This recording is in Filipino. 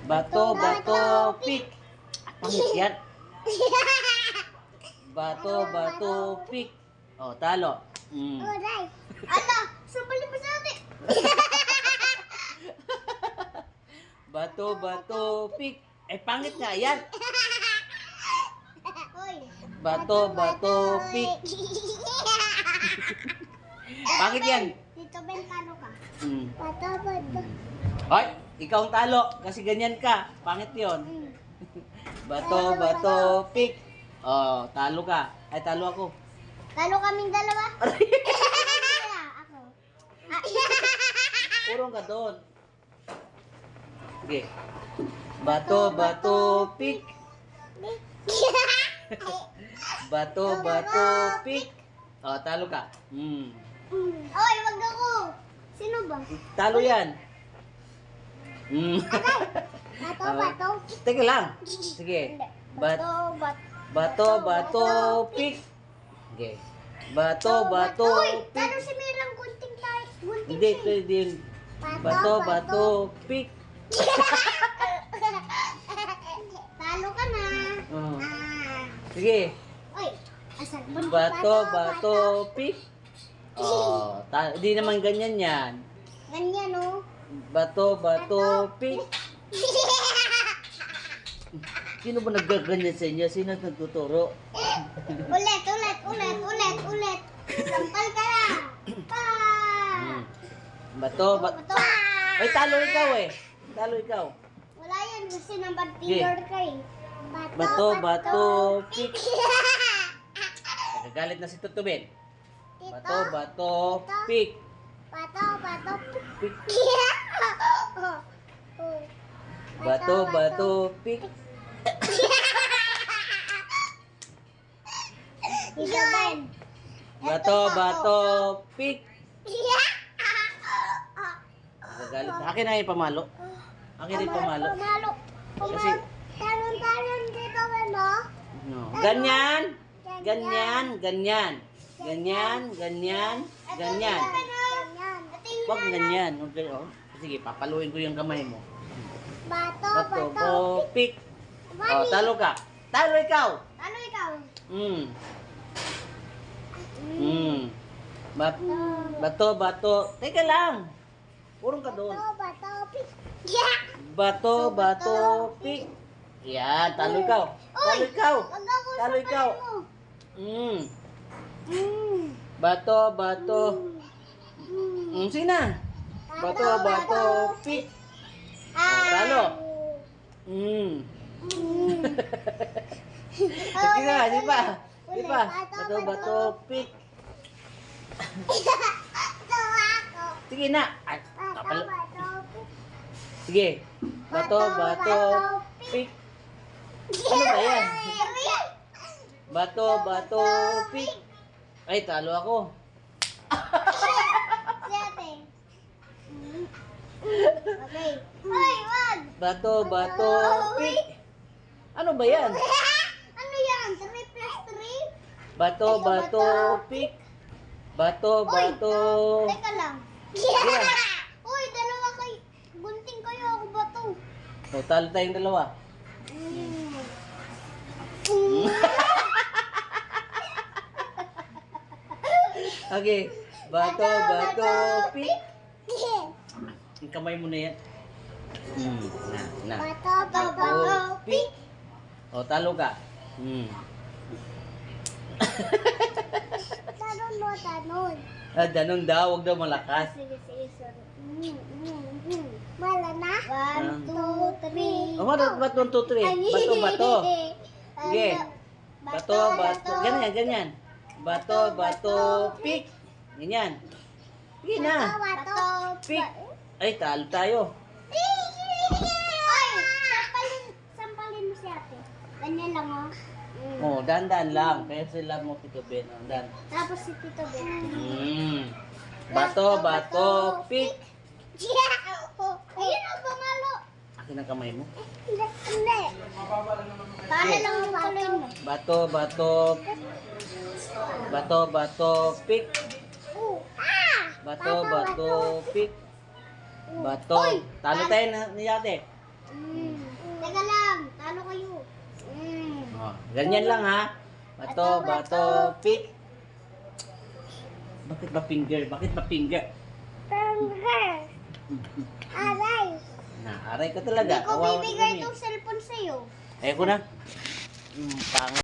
Bato, bato, pick. Pangit yan. Bato, bato, pick. Oh, talo. Aray. Ala, sabali pa sa atin. Bato, bato, pick. Eh, pangit nga yan. Hoy. Bato, bato, pick. Pangit yan. Dito, Ben, talo ka. Mm. Bato, bato. Hoy, ikaw ang talo. Kasi ganyan ka. Pangit yon. Bato, bato, pick. Oh, talo ka. Ay, talo ako. Talo kaming dalawa. Ako. Urong ka doon. Sige. Bato, bato, pick. Bato, bato, pick. Oh, talo ka. Oy, wag ako. Sino ba? Talo yan. Bato, bato. Teka lang. Sige. Bato, bato. Bato, bato, pick. Okay. Bato, bato, Uy, pick. talo si Mirang gunting tayo. Gunting Hindi, siya. pwede yun. Bato, bato, pick. Talo ka na. Oh. Ah. Sige. Oy, asan? Bato, bato, pick. Oh, di naman ganyan yan. Ganyan, oh. Bato, bato, pick. Sino ba naggaganyan sa inyo? Sino nagtuturo? Ulit, ulit, ulit, ulit, ulit. Sampal ka na. Pa! Bato, bato. Ay, talo ikaw eh. Talo ikaw. Wala yan kasi number Sige. figure ka eh. Bato, bato, pick. Nagagalit na si Tutubin. Bato, bato, pick. Bato, bato, Pick. Oh. Bato, bato, pick. Ikaw, Ben. Bato, bato, pick. Nagagalit na. Akin na yung pamalo. Akin na yung pamalo. Pamalo. Kasi- Talon-talon dito, Ben, no? No. Ganyan. Ganyan, ganyan. Ganyan, ganyan, ganyan. Ganyan. Huwag ganyan. Okay, oh. Sige, papaluin ko yung kamay mo. Bato, Bato, bato. pick. Oh, talo ka. Talo ikaw. Ano ikaw? Bato, bato. Teka lang. Purong ka doon. Bato, bato, pick. Bato, bato, pick. Yan, talo ikaw. Talo ikaw. Wag ako Talo sa ikaw. mo. Bato, bato. Sina? Bato, bato, pick. Talo. Sige na, di pa. Di pa. Bato, bato, pick. Ito ako. Sige na. Ay, Bato, kapal- bato, pick. Sige. Bato, bato, pick. Ano ba yan? Bato, bato, pick. Ay, talo ako. Siyete. Okay. Hoy, wag! Bato, bato, pick. Ano ba yan? Ano yan? 3 plus 3? Bato, bato, pick. Bato, bato. Teka lang. Yeah. Uy, dalawa kayo. Gunting kayo, ako bato. O, talo tayong dalawa. Okay. Bato, bato, pick. Yung kamay mo na yan. Na. Bato, bato, pick. O, talo ka. Tanon mo, tanon. Danon daw, huwag daw malakas. Sige, sige, sorry. Wala na? 1, 2, 3. O, bato, 1, 2, 3. Bato, bato. Sige. Bato, bato. Ganyan, ganyan. Bato, bato, pick. Ganyan. Sige na. Bato, Pick. Ay, talo tayo. Ay, sampalin mo si ate. Ganyan lang, oh. Oh, dandan lang. Kaya sila mo Tito Ben. Oh, dan. Tapos si Tito Ben. Bato, bato, pick. Ayun ang pamalo. Akin ang kamay mo. Hindi, hindi. Paano lang yung tuloy mo? Bato, bato. Bato, bato, pick. Bato, bato, pick. Bato. Talo tayo ni ate. Ganyan lang ha. Bato, bato, pick. Bakit ba finger? Bakit ba finger? Finger. Aray. Naaray ka talaga. Hindi ko Kawawa bibigay kami. itong cellphone sa'yo. Ayoko na. Pangit.